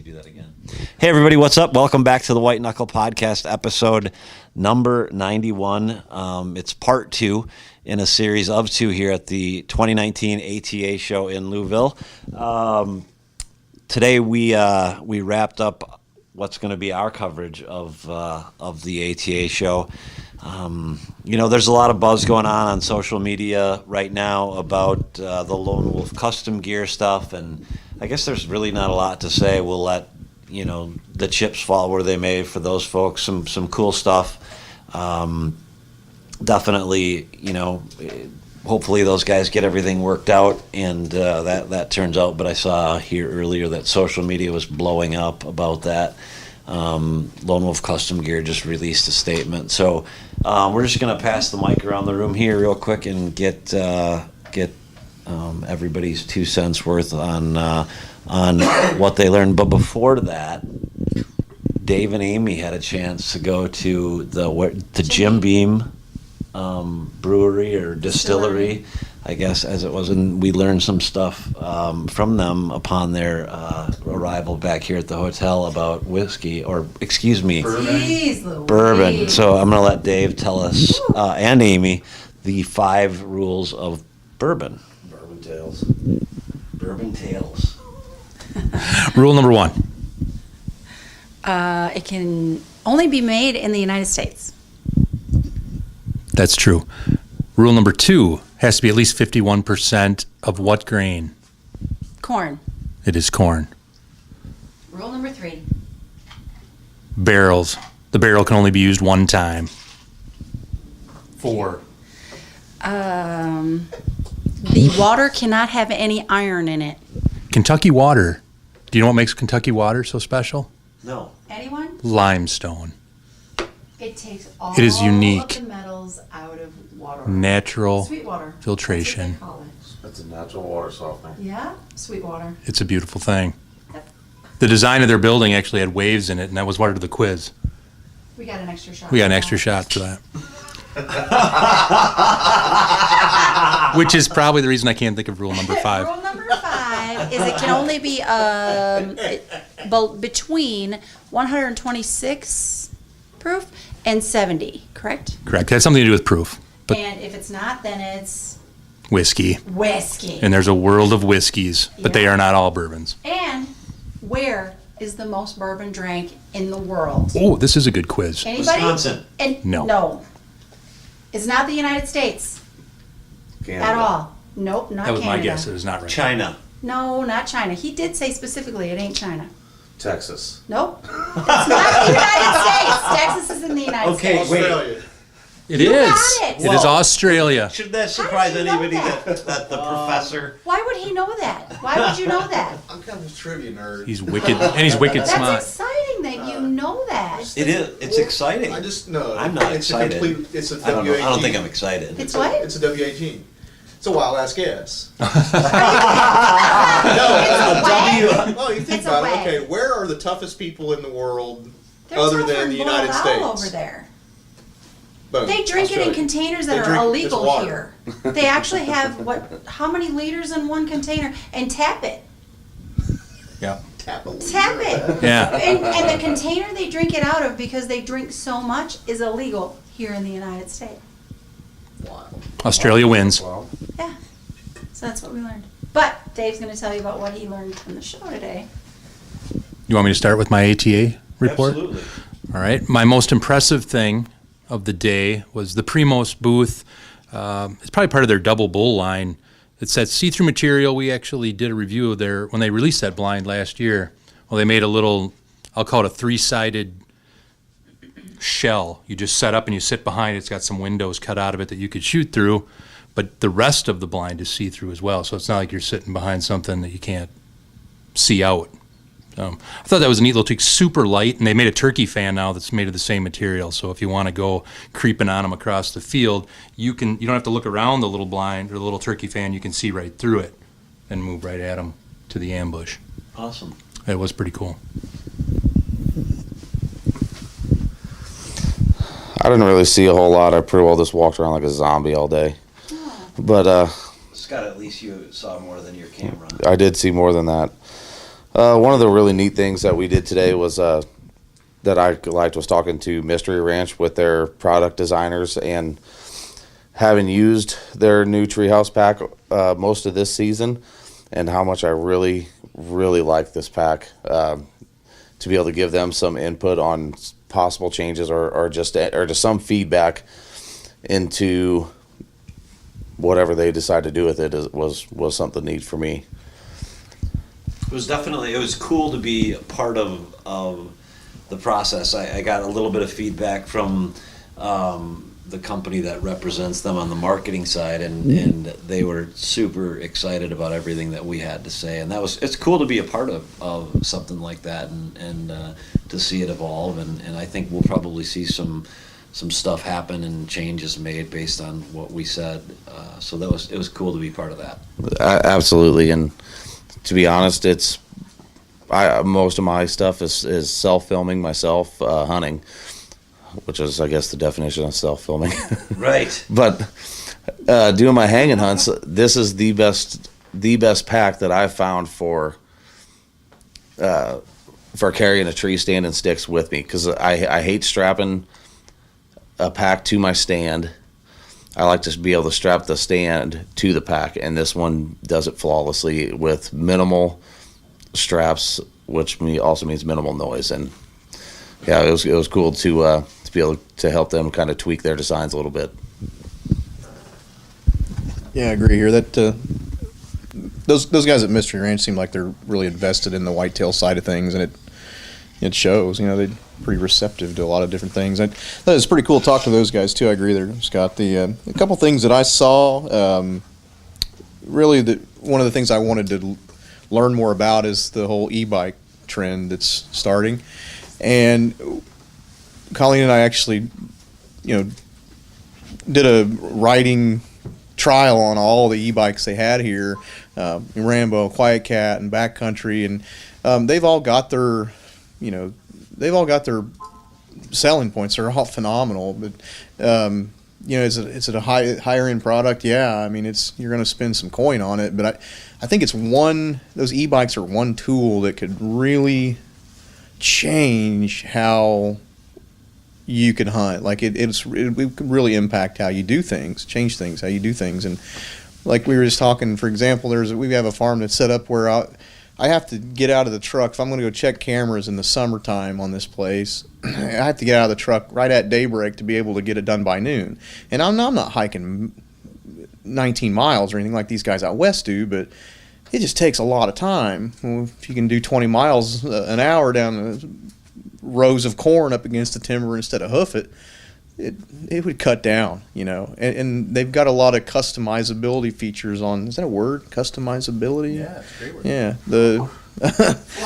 do that again. Hey, everybody, what's up? Welcome back to the White Knuckle Podcast, episode number 91. It's part 2 in a series of 2 here at the 2019 ATA show in Louisville. Today we wrapped up what's going to be our coverage of the ATA show. There's a lot of buzz going on social media right now about the Lone Wolf custom gear stuff, and I guess there's really not a lot to say. We'll let the chips fall where they may for those folks. Some cool stuff. Definitely, hopefully those guys get everything worked out, and that turns out. But I saw here earlier that social media was blowing up about that. Lone Wolf Custom Gear just released a statement. So we're just going to pass the mic around the room here real quick and get everybody's 2 cents worth on what they learned. But before that, Dave and Amy had a chance to go to the Jim Beam brewery or distillery, I guess, as it was, and we learned some stuff from them upon their arrival back here at the hotel about whiskey, or excuse me, bourbon. So I'm going to let Dave tell us, and Amy, the 5 rules of bourbon. Bourbon tales. Rule number 1. It can only be made in the United States. That's true. Rule number 2 has to be at least 51% of what grain? Corn. It is corn. Rule number 3. Barrels. The barrel can only be used one time. 4. The water cannot have any iron in it. Kentucky water. Do you know what makes Kentucky water so special? No. Anyone? Limestone. It takes all It is unique. of the metals out of water. Natural Sweet water. filtration. That's what they call it. It's a natural water softener. Yeah, sweet water. It's a beautiful thing. Yep. The design of their building actually had waves in it, and that was part of the quiz. We got an extra shot. We got an extra shot for that. Which is probably the reason I can't think of rule number 5. Rule number 5 is it can only be between 126 proof and 70, correct? Correct. It has something to do with proof. But And if it's not, then it's whiskey. whiskey. And there's a world of whiskeys, but they Yeah. are not all bourbons. And where is the most bourbon drank in the world? Oh, this is a good quiz. Anybody? Wisconsin. No. It's not the United States at all. Nope, not That was Canada. my guess. It is not right. China. No, not China. He did say specifically it ain't China. Texas. Nope. It's not the United States. Texas is in the United Okay, States. wait. Australia. It You is. got it. It is Australia. Should that surprise How did you know anybody that? that the professor? Why would he know that? Why would you know that? I'm kind of a trivia nerd. He's wicked, and he's wicked That's smart. exciting that you know that. It is. It's exciting. I just know. I'm not it's excited. A complete, it's a I don't know. I don't WAG. think I'm excited. It's what? It's a WAG. It's a wild ass guess. It's a wag. Oh, you think It's a about it. wag. Okay, where are the toughest people in the world They're other tougher than the than United all States? over there. Boom. They drink it in Australia. containers that They are drink- it's illegal water. here. They actually have how many liters in one container and tap it. Yeah. Tap a liter. Tap it. Yeah. And the container they drink it out of because they drink so much is illegal here in the United States. Wow. Australia wins. Wow. Yeah. So that's what we learned. But Dave's going to tell you about what he learned from the show today. You want me to start with my ATA report? Absolutely. All right. My most impressive thing of the day was the Primos booth. It's probably part of their double bull line. It's that see-through material. We actually did a review of when they released that blind last year. Well, they made a little, I'll call it a 3-sided shell. You just set up and you sit behind it. It's got some windows cut out of it that you could shoot through, but the rest of the blind is see-through as well. So it's not like you're sitting behind something that you can't see out. I thought that was a neat little tweak, super light, and they made a turkey fan now that's made of the same material. So if you want to go creeping on them across the field, you don't have to look around the little blind or the little turkey fan. You can see right through it and move right at them to the ambush. Awesome. It was pretty cool. I didn't really see a whole lot. I pretty well just walked around like a zombie all day. But Scott, at least you saw more than your camera. I did see more than that. One of the really neat things that we did today was that I liked was talking to Mystery Ranch with their product designers, and having used their new treehouse pack most of this season, and how much I really, really like this pack. To be able to give them some input on possible changes or just some feedback into whatever they decide to do with it was something neat for me. It was cool to be a part of the process. I got a little bit of feedback from the company that represents them on the marketing side, and they were super excited about everything that we had to say, and it's cool to be a part of something like that, and to see it evolve, and I think we'll probably see some stuff happen and changes made based on what we said. So it was cool to be part of that. Absolutely, and to be honest, most of my stuff is self-filming myself hunting, which is, I guess, the definition of self-filming. Right. But doing my hanging hunts, this is the best pack that I've found for carrying a tree stand and sticks with me, because I hate strapping a pack to my stand. I like to be able to strap the stand to the pack, and this one does it flawlessly with minimal straps, which also means minimal noise. And yeah, it was cool to be able to help them kind of tweak their designs a little bit. Yeah, I agree here. That those guys at Mystery Ranch seem like they're really invested in the whitetail side of things, and it shows. They're pretty receptive to a lot of different things. That is pretty cool to talk to those guys too. I agree there, Scott. A couple things that I saw, really one of the things I wanted to learn more about is the whole e-bike trend that's starting. And Colleen and I actually, did a riding trial on all the e-bikes they had here, Rambo, Quiet Cat, and Backcountry, and they've all got their selling points. They're all phenomenal, but is it a higher end product? Yeah, I mean you're going to spend some coin on it, but I think those e-bikes are one tool that could really change how you can hunt. Like it could really impact how you do things, change things, how you do things. And like we were just talking, for example, we have a farm that's set up where I have to get out of the truck. If I'm going to go check cameras in the summertime on this place, I have to get out of the truck right at daybreak to be able to get it done by noon. And I'm not hiking 19 miles or anything like these guys out west do, but it just takes a lot of time. Well, if you can do 20 miles an hour down rows of corn up against the timber instead of hoof it would cut down, and they've got a lot of customizability features on. Is that a word? Customizability? Yeah, it's a great word. Yeah.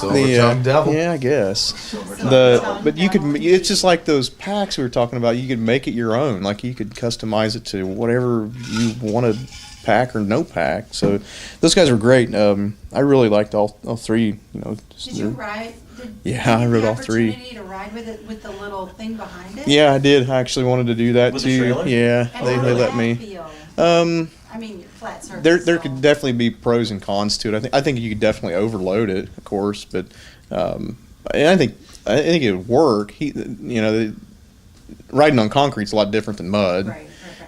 Silver-tongued devil. Yeah, I guess. But you could. It's just like those packs we were talking about. You could make it your own. Like you could customize it to whatever you want to pack or no pack. So those guys were great. I really liked all three. Did you ride? Yeah, I rode all three. Opportunity to ride with it with the little thing behind it? Yeah, I did. I actually wanted to do that With too. the trailer? Yeah, And they how did let that me. feel? I mean, flat surface. There so- could definitely be pros and cons to it. I think you could definitely overload it, of course, but and I think it would work. Riding on concrete's a lot different than mud. Right.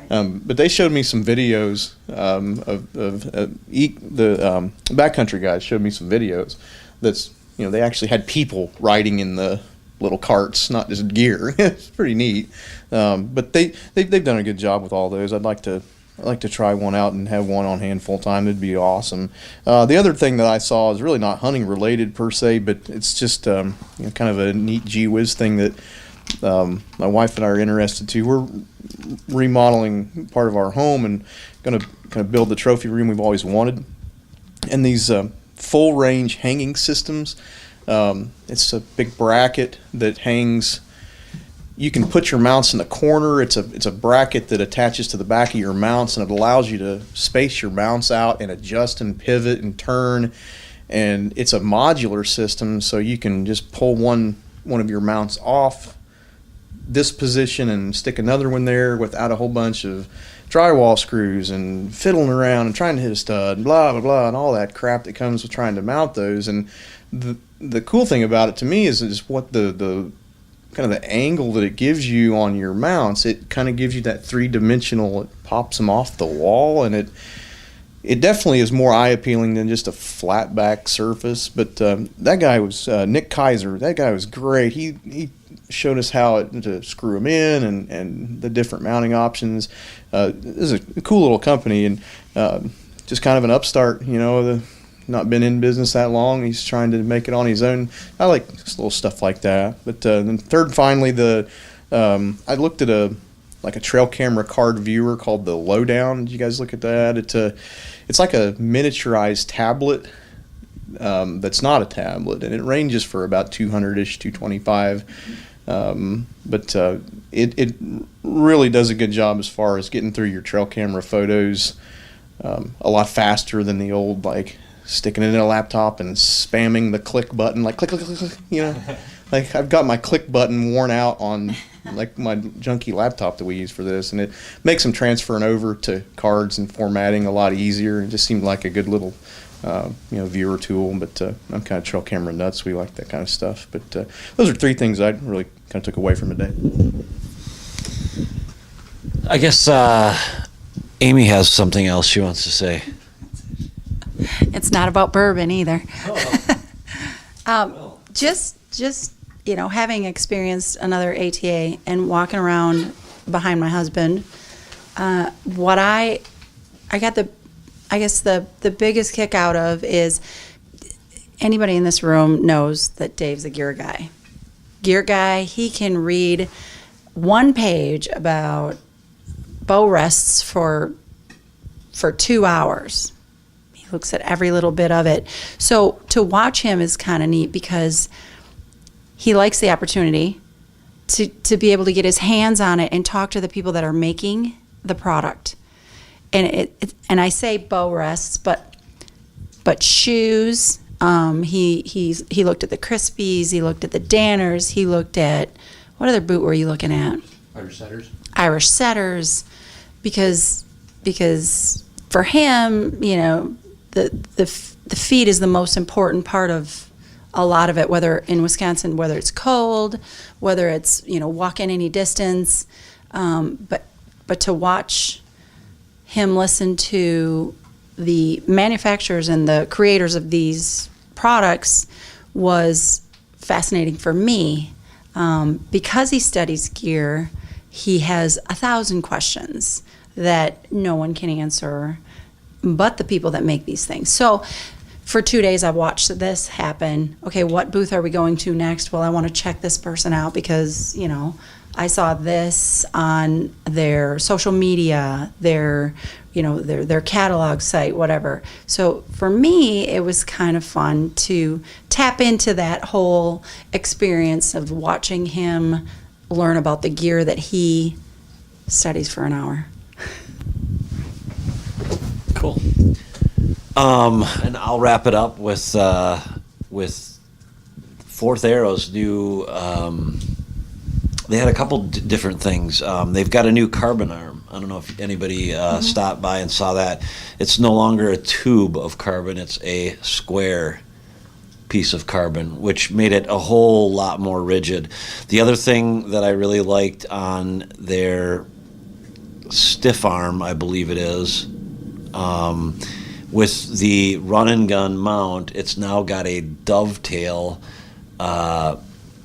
But they showed me some videos of the backcountry guys showed me some videos that's they actually had people riding in the little carts, not just gear. It's pretty neat. But they've done a good job with all those. I'd like to try one out and have one on hand full time. It'd be awesome. The other thing that I saw is really not hunting related per se, but it's just kind of a neat gee whiz thing that my wife and I are interested to. We're remodeling part of our home and going to kind of build the trophy room we've always wanted. And these full range hanging systems. It's a big bracket that hangs. You can put your mounts in the corner. It's a bracket that attaches to the back of your mounts, and it allows you to space your mounts out and adjust and pivot and turn. And it's a modular system, so you can just pull one of your mounts off this position and stick another one there without a whole bunch of drywall screws and fiddling around and trying to hit a stud, blah, blah, blah, and all that crap that comes with trying to mount those. And the cool thing about it to me is what the kind of the angle that it gives you on your mounts. It kind of gives you that 3-dimensional. It pops them off the wall, and it definitely is more eye appealing than just a flat back surface. But that guy was Nick Kaiser. That guy was great. He showed us how to screw them in and the different mounting options. This is a cool little company, and just kind of an upstart, not been in business that long. He's trying to make it on his own. I like just little stuff like that. But then third, finally, I looked at a trail camera card viewer called the Lowdown. Did you guys look at that? It's like a miniaturized tablet that's not a tablet, and it ranges for about 200-ish, 225. But it really does a good job as far as getting through your trail camera photos a lot faster than the old, sticking it in a laptop and spamming the click button, click, click, click, click, Like, I've got my click button worn out on my junky laptop that we use for this, and it makes them transferring over to cards and formatting a lot easier. It just seemed like a good little viewer tool. But I'm kind of trail camera nuts. We like that kind of stuff. But those are 3 things I really kind of took away from today. I guess Amy has something else she wants to say. It's not about bourbon either. Oh. Just having experienced another ATA and walking around behind my husband, what I got the biggest kick out of is anybody in this room knows that Dave's a gear guy. Gear guy, he can read one page about bow rests for 2 hours. He looks at every little bit of it. So to watch him is kind of neat because he likes the opportunity to be able to get his hands on it and talk to the people that are making the product. And and I say bow rests, but shoes. He looked at the Crispies. He looked at the Danners. He looked at, what other boot were you looking at? Irish Setters, because for him, the feet is the most important part of a lot of it, whether in Wisconsin, whether it's cold, whether it's, walking any distance. But to watch him listen to the manufacturers and the creators of these products was fascinating for me. Because he studies gear, he has 1,000 questions that no one can answer but the people that make these things. So for 2 days, I watched this happen. Okay, what booth are we going to next? Well, I want to check this person out because, I saw this on their social media, their catalog site, whatever. So for me, it was kind of fun to tap into that whole experience of watching him learn about the gear that he studies for an hour. Cool. And I'll wrap it up with Fourth Arrow's new. They had a couple different things. They've got a new carbon arm. I don't know if anybody stopped by and saw that. It's no longer a tube of carbon. It's a square piece of carbon, which made it a whole lot more rigid. The other thing that I really liked on their stiff arm, I believe it is, with the run and gun mount, it's now got a dovetail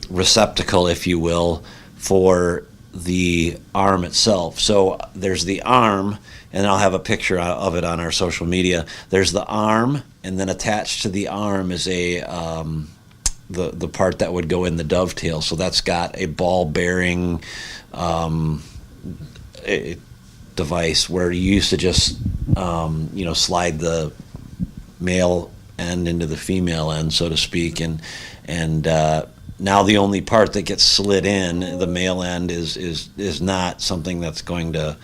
receptacle, if you will, for the arm itself. So there's the arm, and I'll have a picture of it on our social media. There's the arm, and then attached to the arm is a the part that would go in the dovetail. So that's got a ball bearing a device where you used to just slide the male end into the female end, so to speak, and now the only part that gets slid in, the male end, is not something that's going to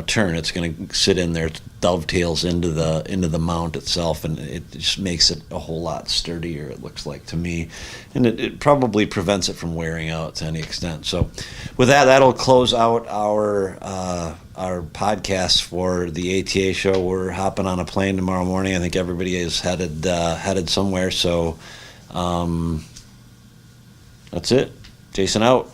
turn. It's going to sit in there, dovetails into the mount itself, and it just makes it a whole lot sturdier, it looks like to me, and it probably prevents it from wearing out to any extent. So with that'll close out our podcast for the ATA show. We're hopping on a plane tomorrow morning. I think everybody is headed somewhere, so That's it. Jason out.